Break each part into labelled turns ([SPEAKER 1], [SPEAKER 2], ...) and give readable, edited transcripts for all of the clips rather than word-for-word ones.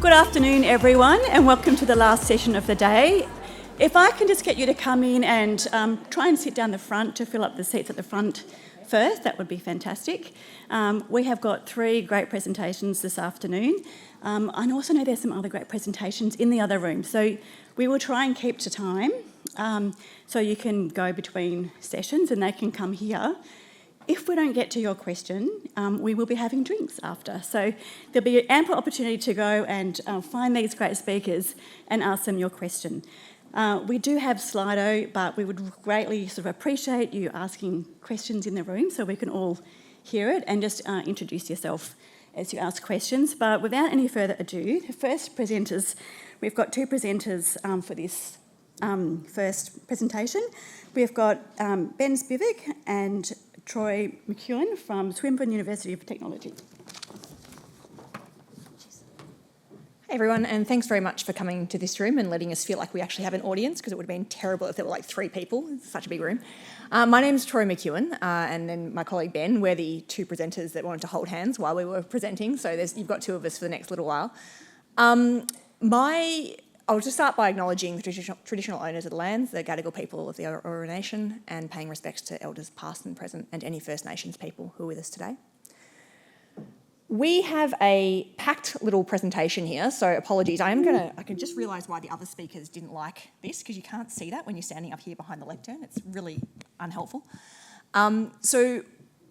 [SPEAKER 1] Good afternoon, everyone, and welcome to the last session of the day. If I can just get you to come in and try and sit down the front to fill up the seats at the front first, that would be fantastic. We have got 3 great presentations this afternoon. I also know there's some other great presentations in the other room, so we will try and keep to time so you can go between sessions and they can come here. If we don't get to your question, we will be having drinks after. So there'll be ample opportunity to go and find these great speakers and ask them your question. We do have Slido, but we would greatly sort of appreciate you asking questions in the room so we can all hear it, and just introduce yourself as you ask questions. But without any further ado, the first presenters, we've got 2 presenters for this first presentation. We've got Ben Spivak and Troy McEwan from Swinburne University of Technology.
[SPEAKER 2] Hey everyone, and thanks very much for coming to this room and letting us feel like we actually have an audience, because it would have been terrible if there were like 3 people. It's such a big room. My name's Troy McEwan, and then my colleague Ben. We're the 2 presenters that wanted to hold hands while we were presenting, so you've got 2 of us for the next little while. I'll just start by acknowledging the traditional owners of the lands, the Gadigal people of the Eora Nation, and paying respects to elders past and present, and any First Nations people who are with us today. We have a packed little presentation here, so apologies. I can just realise why the other speakers didn't like this, because you can't see that when you're standing up here behind the lectern. It's really unhelpful. So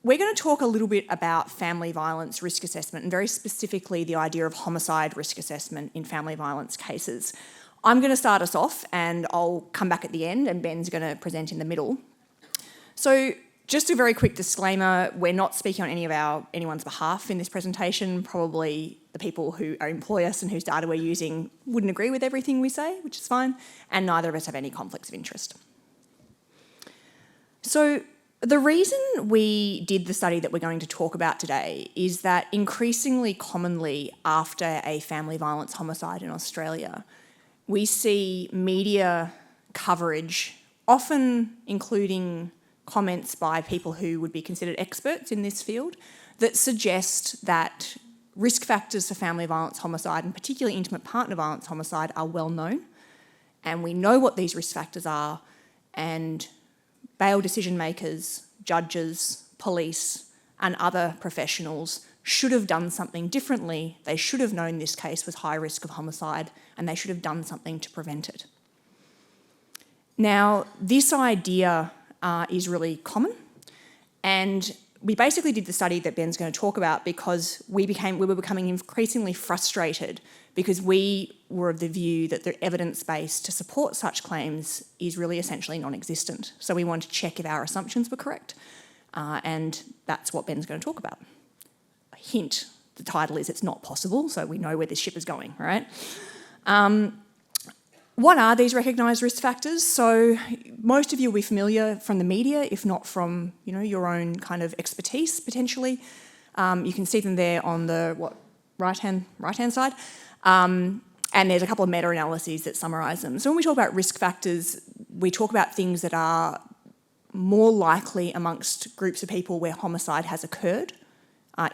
[SPEAKER 2] we're going to talk a little bit about family violence risk assessment, and very specifically the idea of homicide risk assessment in family violence cases. I'm going to start us off, and I'll come back at the end, and Ben's going to present in the middle. So just a very quick disclaimer, we're not speaking on anyone's behalf in this presentation. Probably the people who employ us and whose data we're using wouldn't agree with everything we say, which is fine, and neither of us have any conflicts of interest. So the reason we did the study that we're going to talk about today is that increasingly commonly after a family violence homicide in Australia, we see media coverage, often including comments by people who would be considered experts in this field, that suggest that risk factors for family violence homicide, and particularly intimate partner violence homicide, are well known. And we know what these risk factors are, and bail decision makers, judges, police, and other professionals should have done something differently. They should have known this case was high risk of homicide, and they should have done something to prevent it. Now, this idea is really common, and we basically did the study that Ben's going to talk about because we were becoming increasingly frustrated, because we were of the view that the evidence base to support such claims is really essentially non-existent. So we wanted to check if our assumptions were correct, and that's what Ben's going to talk about. A hint, the title is It's Not Possible, so we know where this ship is going, right? What are these recognised risk factors? So most of you will be familiar from the media, if not from your own kind of expertise potentially. You can see them there on the right-hand side. And there's a couple of meta-analyses that summarise them. So when we talk about risk factors, we talk about things that are more likely amongst groups of people where homicide has occurred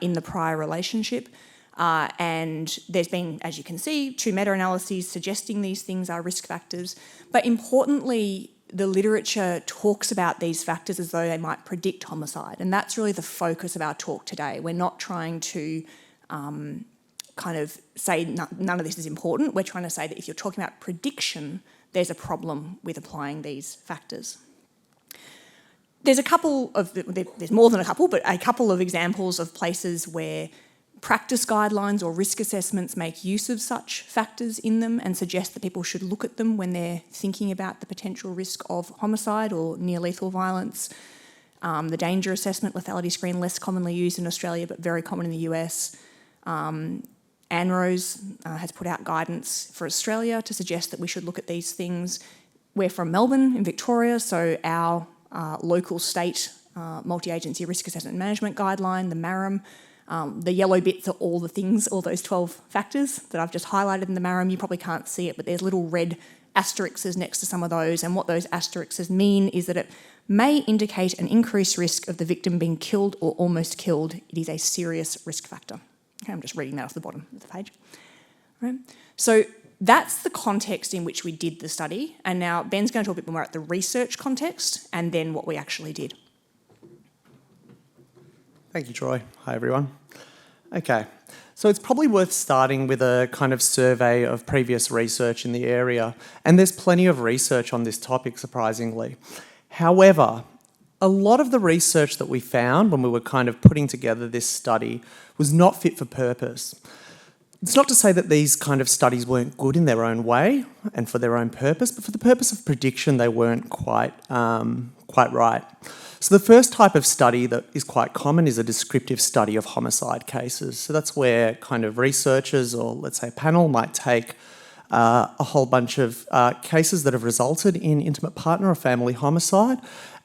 [SPEAKER 2] in the prior relationship. And there's been, as you can see, 2 meta-analyses suggesting these things are risk factors. But importantly, the literature talks about these factors as though they might predict homicide. And that's really the focus of our talk today. We're not trying to kind of say none of this is important. We're trying to say that if you're talking about prediction, there's a problem with applying these factors. There's more than a couple, but a couple of examples of places where practice guidelines or risk assessments make use of such factors in them and suggest that people should look at them when they're thinking about the potential risk of homicide or near-lethal violence. The danger assessment lethality screen, less commonly used in Australia but very common in the US. ANROS has put out guidance for Australia to suggest that we should look at these things. We're from Melbourne in Victoria, so our local state multi-agency risk assessment and management guideline, the MARAM. The yellow bits are all the things, all those 12 factors that I've just highlighted in the MARAM. You probably can't see it, but there's little red asterisks next to some of those, and what those asterisks mean is that it may indicate an increased risk of the victim being killed or almost killed. It is a serious risk factor. Okay, I'm just reading that off the bottom of the page. Right? So that's the context in which we did the study, and now Ben's going to talk a bit more about the research context and then what we actually did.
[SPEAKER 3] Thank you, Troy. Hi, everyone. Okay, so it's probably worth starting with a kind of survey of previous research in the area, and there's plenty of research on this topic, surprisingly. However, a lot of the research that we found when we were kind of putting together this study was not fit for purpose. It's not to say that these kind of studies weren't good in their own way and for their own purpose, but for the purpose of prediction, they weren't quite right. So the first type of study that is quite common is a descriptive study of homicide cases. So that's where kind of researchers or let's say a panel might take a whole bunch of cases that have resulted in intimate partner or family homicide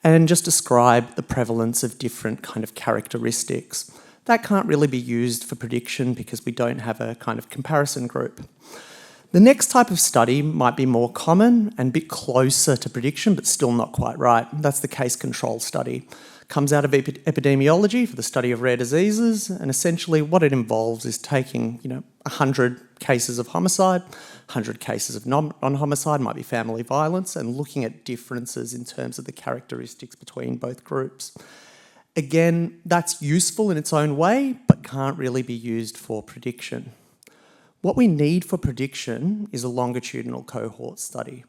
[SPEAKER 3] and just describe the prevalence of different kind of characteristics. That can't really be used for prediction because we don't have a kind of comparison group. The next type of study might be more common and a bit closer to prediction, but still not quite right. That's the case control study. Comes out of epidemiology for the study of rare diseases, and essentially what it involves is taking 100 cases of homicide, 100 cases of non-homicide, might be family violence, and looking at differences in terms of the characteristics between both groups. Again, that's useful in its own way, but can't really be used for prediction. What we need for prediction is a longitudinal cohort study.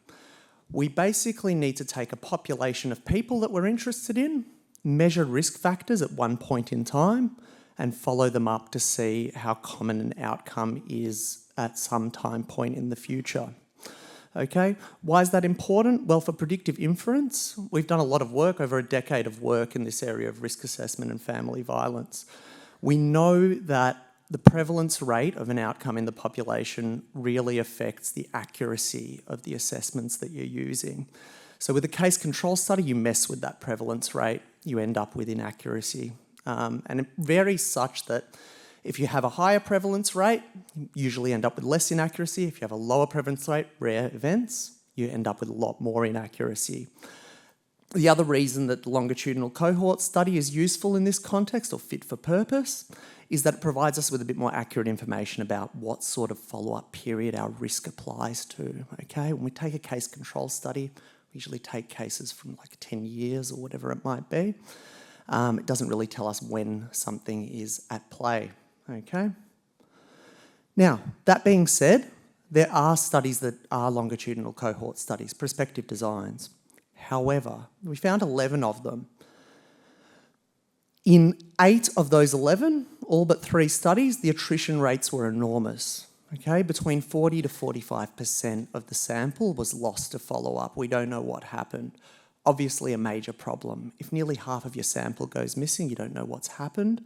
[SPEAKER 3] We basically need to take a population of people that we're interested in, measure risk factors at one point in time, and follow them up to see how common an outcome is at some time point in the future. Okay, why is that important? Well, for predictive inference, we've done a lot of work, over a decade of work in this area of risk assessment and family violence. We know that the prevalence rate of an outcome in the population really affects the accuracy of the assessments that you're using. So with a case control study, you mess with that prevalence rate, you end up with inaccuracy. And it varies such that if you have a higher prevalence rate, you usually end up with less inaccuracy. If you have a lower prevalence rate, rare events, you end up with a lot more inaccuracy. The other reason that the longitudinal cohort study is useful in this context or fit for purpose is that it provides us with a bit more accurate information about what sort of follow-up period our risk applies to. Okay, when we take a case control study, we usually take cases from like 10 years or whatever it might be. It doesn't really tell us when something is at play. Okay. Now, that being said, there are studies that are longitudinal cohort studies, prospective designs. However, we found 11 of them. In 8 of those 11, all but 3 studies, the attrition rates were enormous. Okay, between 40 to 45% of the sample was lost to follow-up. We don't know what happened. Obviously a major problem. If nearly half of your sample goes missing, you don't know what's happened.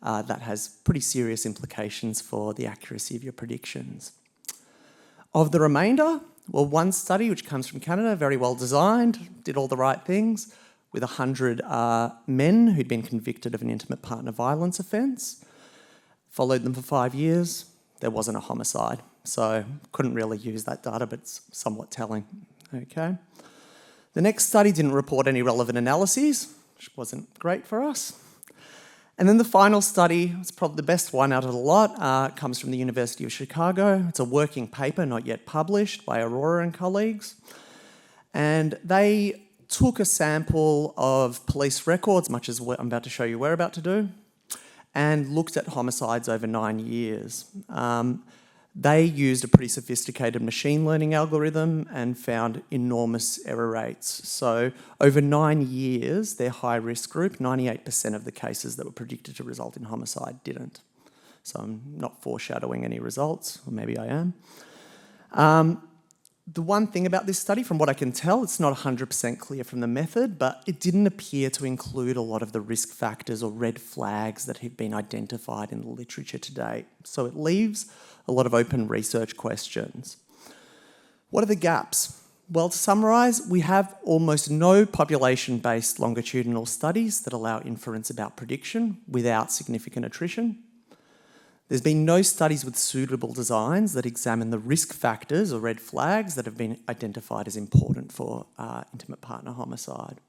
[SPEAKER 3] That has pretty serious implications for the accuracy of your predictions. Of the remainder, well, one study, which comes from Canada, very well designed, did all the right things, with 100 men who'd been convicted of an intimate partner violence offence. Followed them for 5 years. There wasn't a homicide, so couldn't really use that data, but it's somewhat telling. Okay. The next study didn't report any relevant analyses, which wasn't great for us. And then the final study, it's probably the best one out of the lot, comes from the University of Chicago. It's a working paper, not yet published, by Aurora and colleagues. And they took a sample of police records, much as what I'm about to show you we're about to do, and looked at homicides over 9 years. They used a pretty sophisticated machine learning algorithm and found enormous error rates. So over 9 years, their high-risk group, 98% of the cases that were predicted to result in homicide didn't. So I'm not foreshadowing any results, or maybe I am. The one thing about this study, from what I can tell, it's not 100% clear from the method, but it didn't appear to include a lot of the risk factors or red flags that have been identified in the literature to date. So it leaves a lot of open research questions. What are the gaps? Well, to summarise, we have almost no population-based longitudinal studies that allow inference about prediction without significant attrition. There's been no studies with suitable designs that examine the risk factors or red flags that have been identified as important for intimate partner homicide.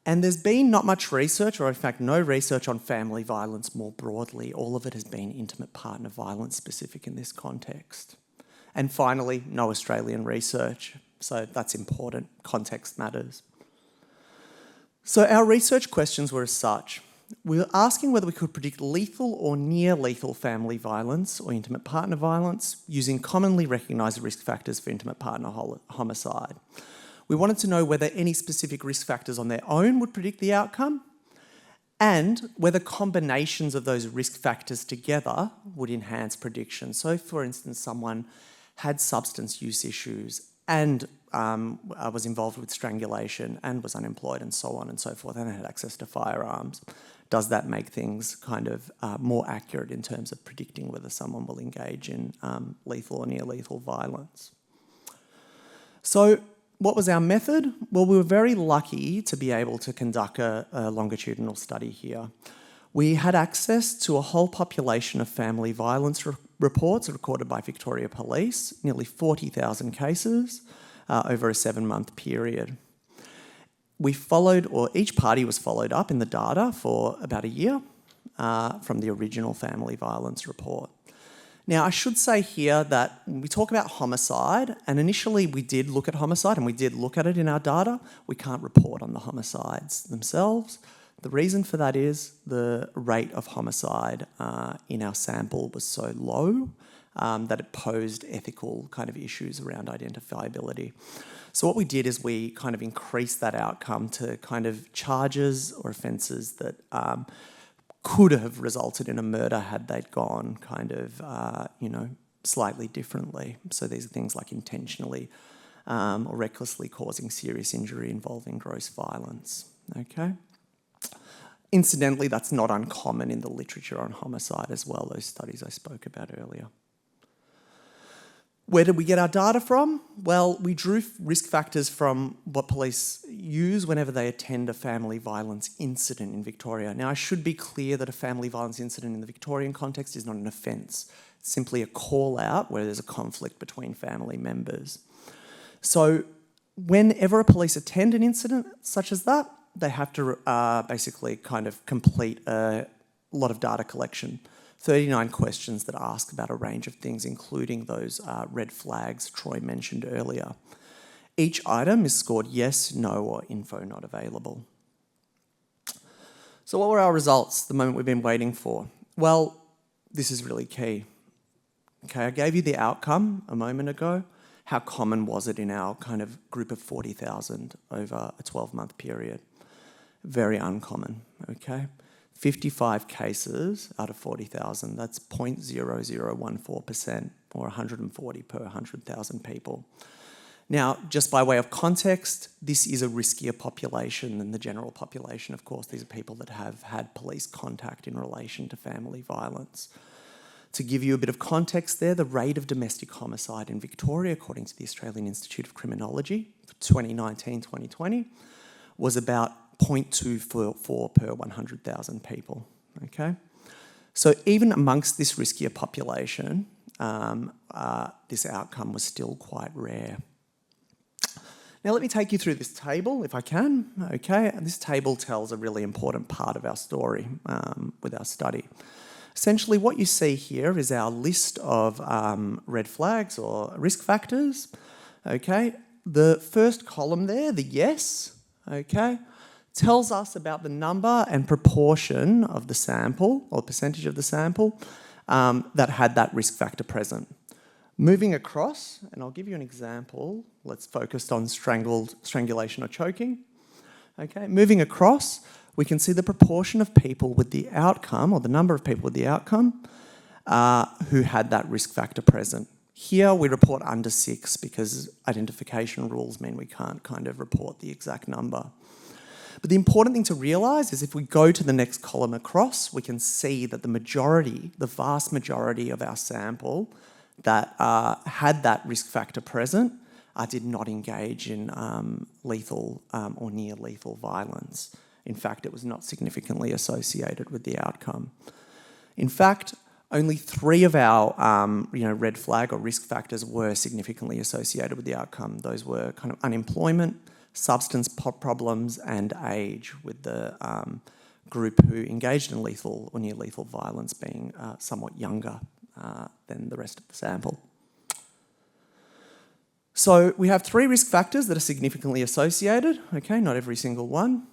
[SPEAKER 3] And there's been not much research, or in fact no research on family violence more broadly. All of it has been intimate partner violence specific in this context. And finally, no Australian research. So that's important. Context matters. So our research questions were as such. We were asking whether we could predict lethal or near lethal family violence or intimate partner violence using commonly recognised risk factors for intimate partner homicide. We wanted to know whether any specific risk factors on their own would predict the outcome and whether combinations of those risk factors together would enhance prediction. So, for instance, someone had substance use issues and was involved with strangulation and was unemployed and so on and so forth and had access to firearms. Does that make things kind of more accurate in terms of predicting whether someone will engage in lethal or near lethal violence? So, what was our method? Well, we were very lucky to be able to conduct a longitudinal study here. We had access to a whole population of family violence reports recorded by Victoria Police, nearly 40,000 cases over a 7-month period. We followed, or each party was followed up in the data for about a year from the original family violence report. Now, I should say here that when we talk about homicide, and initially we did look at homicide and we did look at it in our data, we can't report on the homicides themselves. The reason for that is the rate of homicide in our sample was so low that it posed ethical kind of issues around identifiability. So what we did is we kind of increased that outcome to kind of charges or offences that could have resulted in a murder had they gone kind of, slightly differently. So these are things like intentionally or recklessly causing serious injury involving gross violence, okay? Incidentally, that's not uncommon in the literature on homicide as well, those studies I spoke about earlier. Where did we get our data from? Well, we drew risk factors from what police use whenever they attend a family violence incident in Victoria. Now, I should be clear that a family violence incident in the Victorian context is not an offence. It's simply a call-out where there's a conflict between family members. So whenever a police attend an incident such as that, they have to basically kind of complete a lot of data collection. 39 questions that ask about a range of things, including those red flags Troy mentioned earlier. Each item is scored yes, no, or info not available. So what were our results, the moment we've been waiting for? Well, this is really key. Okay, I gave you the outcome a moment ago. How common was it in our kind of group of 40,000 over a 12-month period? Very uncommon, okay? 55 cases out of 40,000, that's 0.0014% or 140 per 100,000 people. Now, just by way of context, this is a riskier population than the general population. Of course, these are people that have had police contact in relation to family violence. To give you a bit of context there, the rate of domestic homicide in Victoria, according to the Australian Institute of Criminology, for 2019-2020, was about 0.244 per 100,000 people, okay? So even amongst this riskier population, this outcome was still quite rare. Now let me take you through this table, if I can, okay? This table tells a really important part of our story with our study. Essentially, what you see here is our list of red flags or risk factors, okay? The first column there, the yes, okay, tells us about the number and proportion of the sample, or percentage of the sample, that had that risk factor present. Moving across, and I'll give you an example, let's focus on strangulation or choking. Okay, moving across, we can see the proportion of people with the outcome, or the number of people with the outcome, who had that risk factor present. Here we report under 6 because identification rules mean we can't kind of report the exact number. But the important thing to realise is if we go to the next column across, we can see that the vast majority of our sample that had that risk factor present did not engage in lethal or near lethal violence. In fact, it was not significantly associated with the outcome. In fact, only 3 of our red flag or risk factors were significantly associated with the outcome. Those were kind of unemployment, substance problems, and age, with the group who engaged in lethal or near lethal violence being somewhat younger than the rest of the sample. So we have 3 risk factors that are significantly associated, okay, not every single one,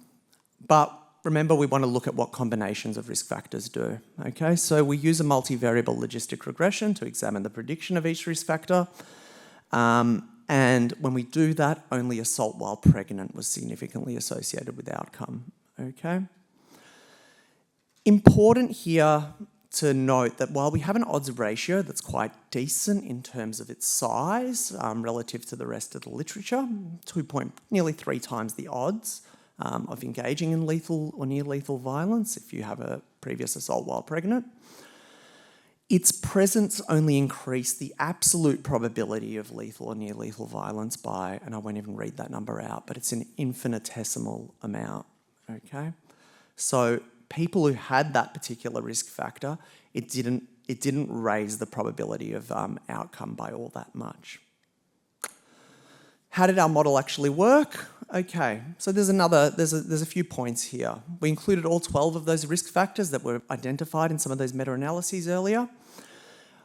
[SPEAKER 3] but remember we want to look at what combinations of risk factors do, okay? So we use a multivariable logistic regression to examine the prediction of each risk factor, and when we do that, only assault while pregnant was significantly associated with outcome, okay? Important here to note that while we have an odds ratio that's quite decent in terms of its size relative to the rest of the literature, nearly 3 times the odds of engaging in lethal or near lethal violence if you have a previous assault while pregnant, its presence only increased the absolute probability of lethal or near lethal violence by, and I won't even read that number out, but it's an infinitesimal amount, okay? So people who had that particular risk factor, it didn't raise the probability of outcome by all that much. How did our model actually work? Okay, so there's a few points here. We included all 12 of those risk factors that were identified in some of those meta-analyses earlier.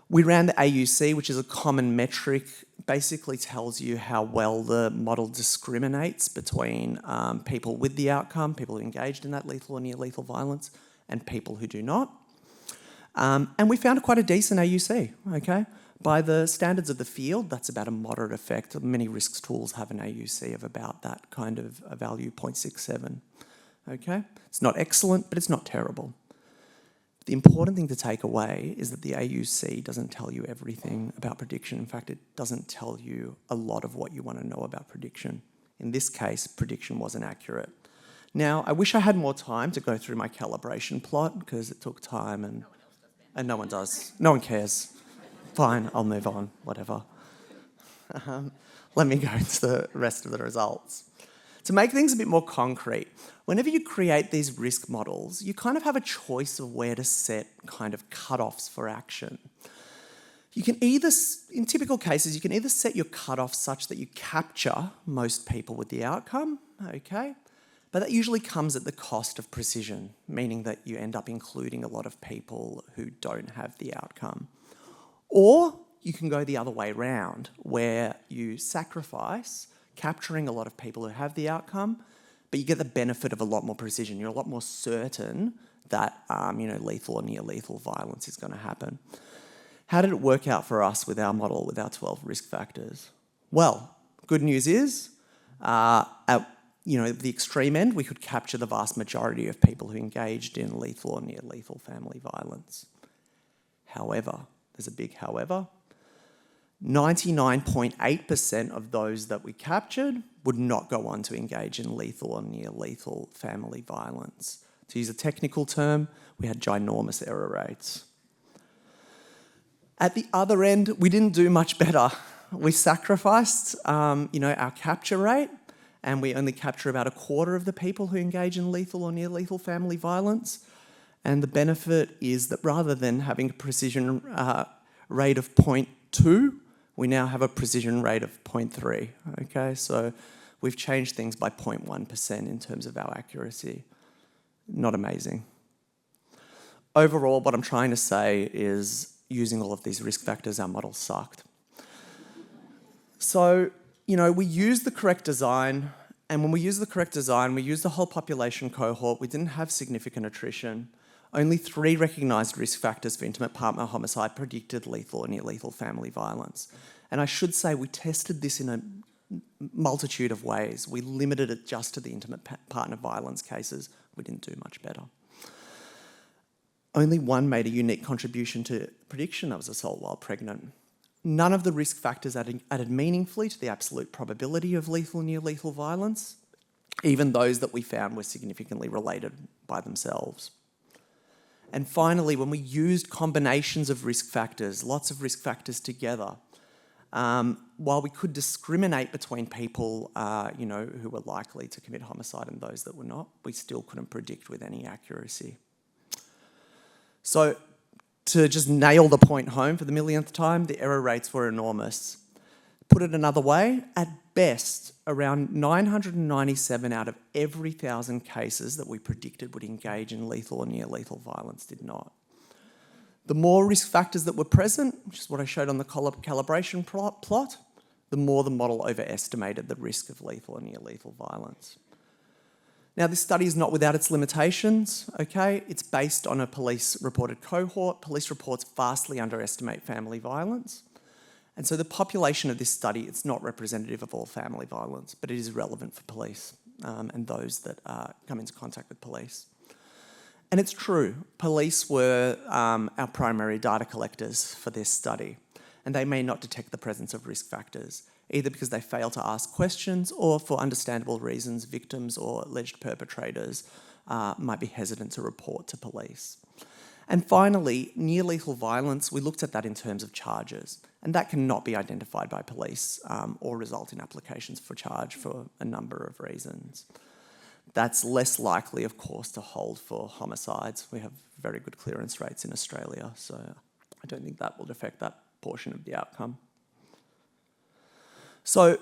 [SPEAKER 3] We ran the AUC, which is a common metric, basically tells you how well the model discriminates between people with the outcome, people who engaged in that lethal or near lethal violence, and people who do not. And we found quite a decent AUC, okay? By the standards of the field, that's about a moderate effect. Many risks tools have an AUC of about that kind of a value, 0.67, okay? It's not excellent, but it's not terrible. The important thing to take away is that the AUC doesn't tell you everything about prediction. In fact, it doesn't tell you a lot of what you want to know about prediction. In this case, prediction wasn't accurate. Now, I wish I had more time to go through my calibration plot because it took time and no one does. No one cares. Fine, I'll move on, whatever. Let me go to the rest of the results. To make things a bit more concrete, whenever you create these risk models, you kind of have a choice of where to set kind of cutoffs for action. You can either, in typical cases, you can either set your cutoff such that you capture most people with the outcome, okay? But that usually comes at the cost of precision, meaning that you end up including a lot of people who don't have the outcome. Or you can go the other way round, where you sacrifice capturing a lot of people who have the outcome, but you get the benefit of a lot more precision. You're a lot more certain that lethal or near lethal violence is going to happen. How did it work out for us with our model, with our 12 risk factors? Well, good news is, at the extreme end, we could capture the vast majority of people who engaged in lethal or near lethal family violence. However, there's a big however, 99.8% of those that we captured would not go on to engage in lethal or near lethal family violence. To use a technical term, we had ginormous error rates. At the other end, we didn't do much better. We sacrificed, our capture rate, and we only capture about a quarter of the people who engage in lethal or near lethal family violence. And the benefit is that rather than having a precision rate of 0.2, we now have a precision rate of 0.3, okay? So we've changed things by 0.1% in terms of our accuracy. Not amazing. Overall, what I'm trying to say is using all of these risk factors, our model sucked. So, we used the correct design, and when we used the correct design, we used the whole population cohort. We didn't have significant attrition. Only 3 recognised risk factors for intimate partner homicide predicted lethal or near lethal family violence. And I should say we tested this in a multitude of ways. We limited it just to the intimate partner violence cases. We didn't do much better. Only 1 made a unique contribution to prediction, that was assault while pregnant. None of the risk factors added meaningfully to the absolute probability of lethal, near lethal violence. Even those that we found were significantly related by themselves. And finally, when we used combinations of risk factors, lots of risk factors together, while we could discriminate between people, who were likely to commit homicide and those that were not, we still couldn't predict with any accuracy. So, to just nail the point home for the millionth time, the error rates were enormous. Put it another way, at best, around 997 out of every 1,000 cases that we predicted would engage in lethal or near-lethal violence did not. The more risk factors that were present, which is what I showed on the calibration plot, the more the model overestimated the risk of lethal or near-lethal violence. Now, this study is not without its limitations, okay? It's based on a police-reported cohort. Police reports vastly underestimate family violence. And so the population of this study, it's not representative of all family violence, but it is relevant for police and those that come into contact with police. And it's true, police were our primary data collectors for this study, and they may not detect the presence of risk factors, either because they fail to ask questions or for understandable reasons, victims or alleged perpetrators might be hesitant to report to police. And finally, near-lethal violence, we looked at that in terms of charges, and that cannot be identified by police or result in applications for charge for a number of reasons. That's less likely, of course, to hold for homicides. We have very good clearance rates in Australia, so I don't think that will affect that portion of the outcome. So,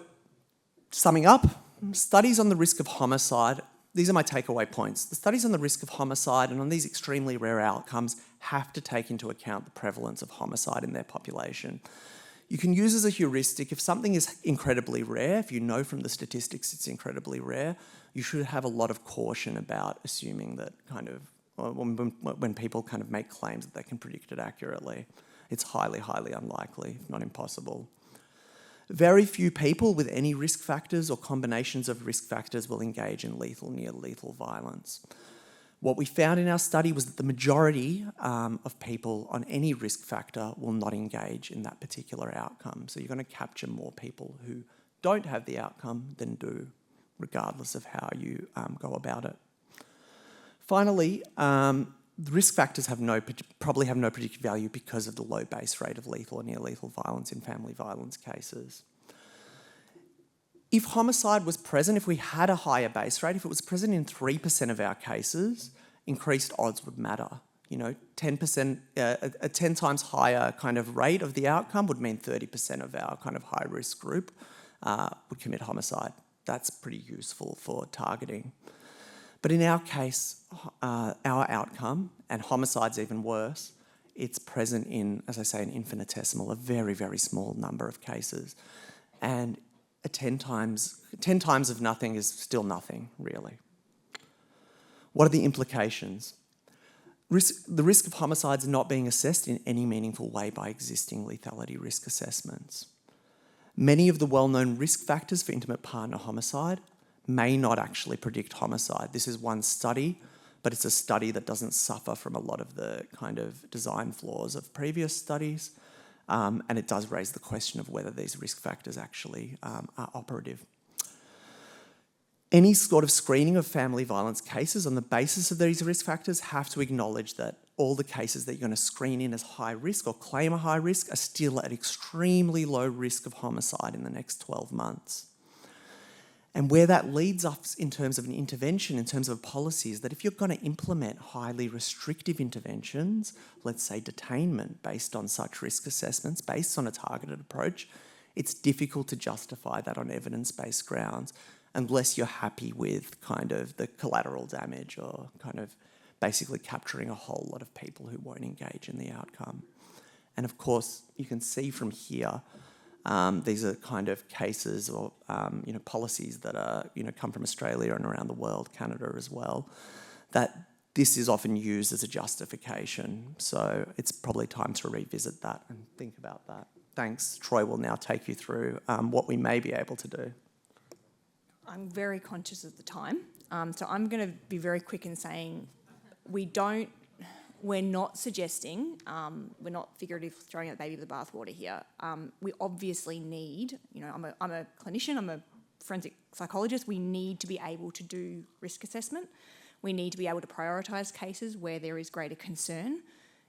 [SPEAKER 3] summing up, studies on the risk of homicide, these are my takeaway points. The studies on the risk of homicide and on these extremely rare outcomes have to take into account the prevalence of homicide in their population. You can use as a heuristic, if something is incredibly rare, if you know from the statistics it's incredibly rare, you should have a lot of caution about assuming that when people kind of make claims that they can predict it accurately. It's highly, highly unlikely, if not impossible. Very few people with any risk factors or combinations of risk factors will engage in lethal, near-lethal violence. What we found in our study was that the majority of people on any risk factor will not engage in that particular outcome. So you're going to capture more people who don't have the outcome than do, regardless of how you go about it. Finally, the risk factors probably have no predictive value because of the low base rate of lethal or near-lethal violence in family violence cases. If homicide was present, if we had a higher base rate, if it was present in 3% of our cases, increased odds would matter. 10%, a 10 times higher kind of rate of the outcome would mean 30% of our kind of high-risk group would commit homicide. That's pretty useful for targeting. But in our case, our outcome, and homicide's even worse, it's present in, as I say, an infinitesimal, a very, very small number of cases. And 10 times of nothing is still nothing, really. What are the implications? The risk of homicides not being assessed in any meaningful way by existing lethality risk assessments. Many of the well-known risk factors for intimate partner homicide may not actually predict homicide. This is one study, but it's a study that doesn't suffer from a lot of the kind of design flaws of previous studies. And it does raise the question of whether these risk factors actually are operative. Any sort of screening of family violence cases on the basis of these risk factors have to acknowledge that all the cases that you're going to screen in as high risk or claim a high risk are still at extremely low risk of homicide in the next 12 months. And where that leads us in terms of an intervention, in terms of a policy, is that if you're going to implement highly restrictive interventions, let's say detainment based on such risk assessments, based on a targeted approach, it's difficult to justify that on evidence-based grounds unless you're happy with kind of the collateral damage or kind of basically capturing a whole lot of people who won't engage in the outcome. And of course, you can see from here, these are kind of cases or policies that are come from Australia and around the world, Canada as well, that this is often used as a justification. So it's probably time to revisit that and think about that. Thanks. Troy will now take you through what we may be able to do.
[SPEAKER 2] I'm very conscious of the time, so I'm going to be very quick in saying we're not suggesting, we're not figuratively throwing out the baby with the bathwater here. We obviously need, I'm a clinician, I'm a forensic psychologist, we need to be able to do risk assessment. We need to be able to prioritise cases where there is greater concern,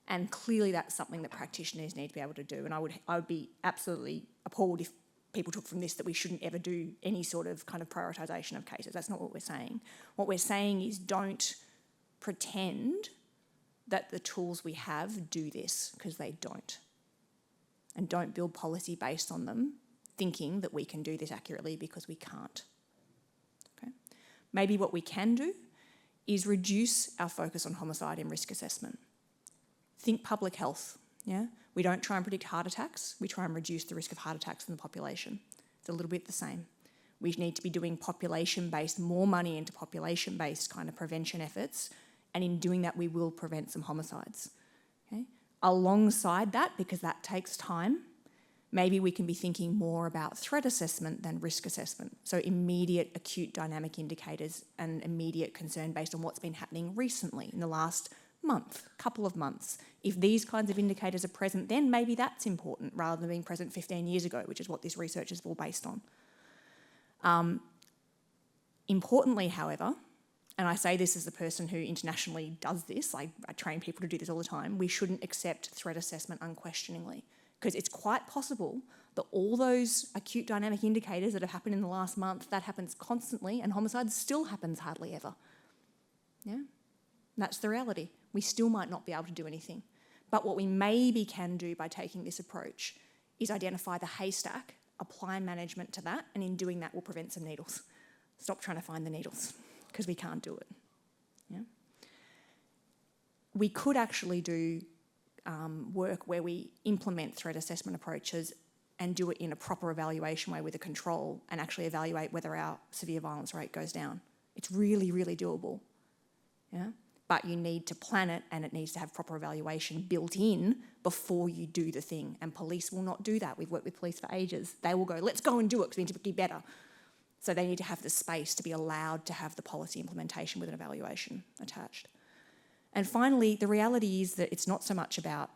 [SPEAKER 2] and clearly that's something that practitioners need to be able to do. And I would be absolutely appalled if people took from this that we shouldn't ever do any sort of kind of prioritisation of cases. That's not what we're saying. What we're saying is don't pretend that the tools we have do this, because they don't. And don't build policy based on them, thinking that we can do this accurately because we can't. Okay? Maybe what we can do is reduce our focus on homicide in risk assessment. Think public health. Yeah? We don't try and predict heart attacks, we try and reduce the risk of heart attacks in the population. It's a little bit the same. We need to be doing population-based, more money into population-based kind of prevention efforts, and in doing that we will prevent some homicides. Okay? Alongside that, because that takes time, maybe we can be thinking more about threat assessment than risk assessment. So immediate acute dynamic indicators and immediate concern based on what's been happening recently in the last month, couple of months. If these kinds of indicators are present, then maybe that's important rather than being present 15 years ago, which is what this research is all based on. Importantly, however, and I say this as the person who internationally does this, I train people to do this all the time, we shouldn't accept threat assessment unquestioningly, because it's quite possible that all those acute dynamic indicators that have happened in the last month, that happens constantly, and homicide still happens hardly ever. Yeah? That's the reality. We still might not be able to do anything. But what we maybe can do by taking this approach is identify the haystack, apply management to that, and in doing that we'll prevent some needles. Stop trying to find the needles, because we can't do it. Yeah? We could actually do work where we implement threat assessment approaches and do it in a proper evaluation way with a control and actually evaluate whether our severe violence rate goes down. It's really, really doable. Yeah? But you need to plan it, and it needs to have proper evaluation built in before you do the thing. And police will not do that. We've worked with police for ages. They will go, let's go and do it because we need to be better. So they need to have the space to be allowed to have the policy implementation with an evaluation attached. And finally, the reality is that it's not so much about,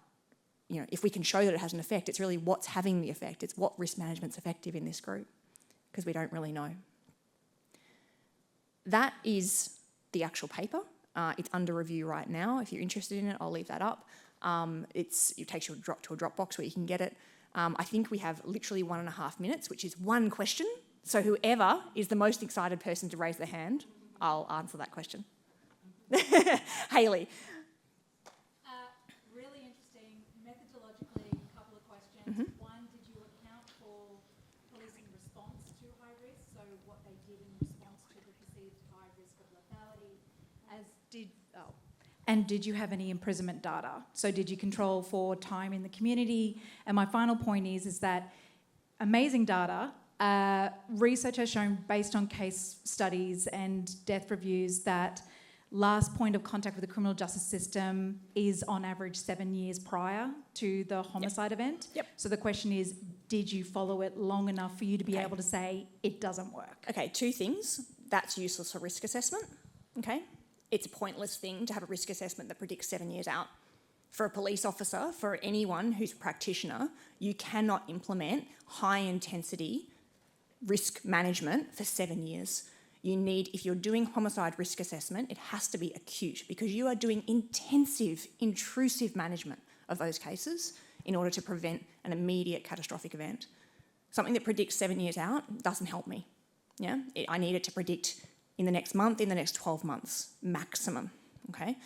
[SPEAKER 2] if we can show that it has an effect, it's really what's having the effect. It's what risk management's effective in this group, because we don't really know. That is the actual paper. It's under review right now. If you're interested in it, I'll leave that up. It takes you to a Dropbox where you can get it. I think we have literally 1.5 minutes, which is one question. So whoever is the most excited person to raise their hand, I'll answer that question. Hayley.
[SPEAKER 4] Really interesting. Methodologically, a couple of questions. One, did you account for policing response to high risk? So what they did in response to the perceived high risk of lethality? And did you have any imprisonment data? So did you control for time in the community? And my final point is that amazing data. Research has shown, based on case studies and death reviews, that last point of contact with the criminal justice system is on average 7 years prior to the homicide event.
[SPEAKER 2] Yep.
[SPEAKER 4] So the question is, did you follow it long enough for you to be able to say it doesn't work?
[SPEAKER 2] Okay, two things. That's useless for risk assessment. Okay? It's a pointless thing to have a risk assessment that predicts 7 years out. For a police officer, for anyone who's a practitioner, you cannot implement high intensity risk management for 7 years. You need, if you're doing homicide risk assessment, it has to be acute, because you are doing intensive, intrusive management of those cases in order to prevent an immediate catastrophic event. Something that predicts 7 years out doesn't help me. Yeah? I need it to predict in the next month, in the next 12 months, maximum. Okay?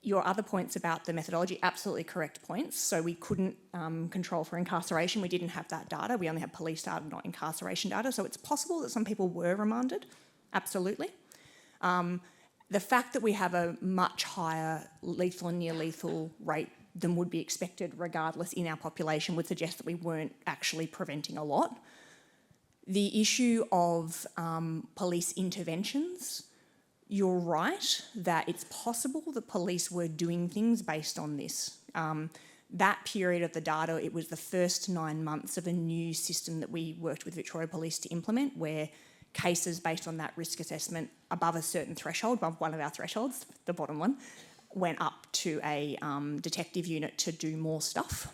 [SPEAKER 2] Your other points about the methodology, absolutely correct points. So we couldn't control for incarceration. We didn't have that data. We only had police data, not incarceration data. So it's possible that some people were remanded. Absolutely. The fact that we have a much higher lethal and near lethal rate than would be expected regardless in our population would suggest that we weren't actually preventing a lot. The issue of police interventions, you're right that it's possible that police were doing things based on this. That period of the data, it was the first 9 months of a new system that we worked with Victoria Police to implement, where cases based on that risk assessment above a certain threshold, above one of our thresholds, the bottom one, went up to a detective unit to do more stuff.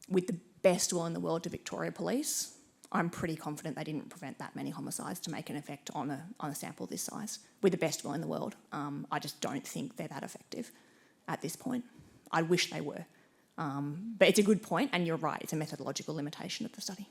[SPEAKER 2] With the best will in the world to Victoria Police, I'm pretty confident they didn't prevent that many homicides to make an effect on a sample this size. With the best will in the world, I just don't think they're that effective at this point. I wish they were. But it's a good point, and you're right, it's a methodological limitation of the study.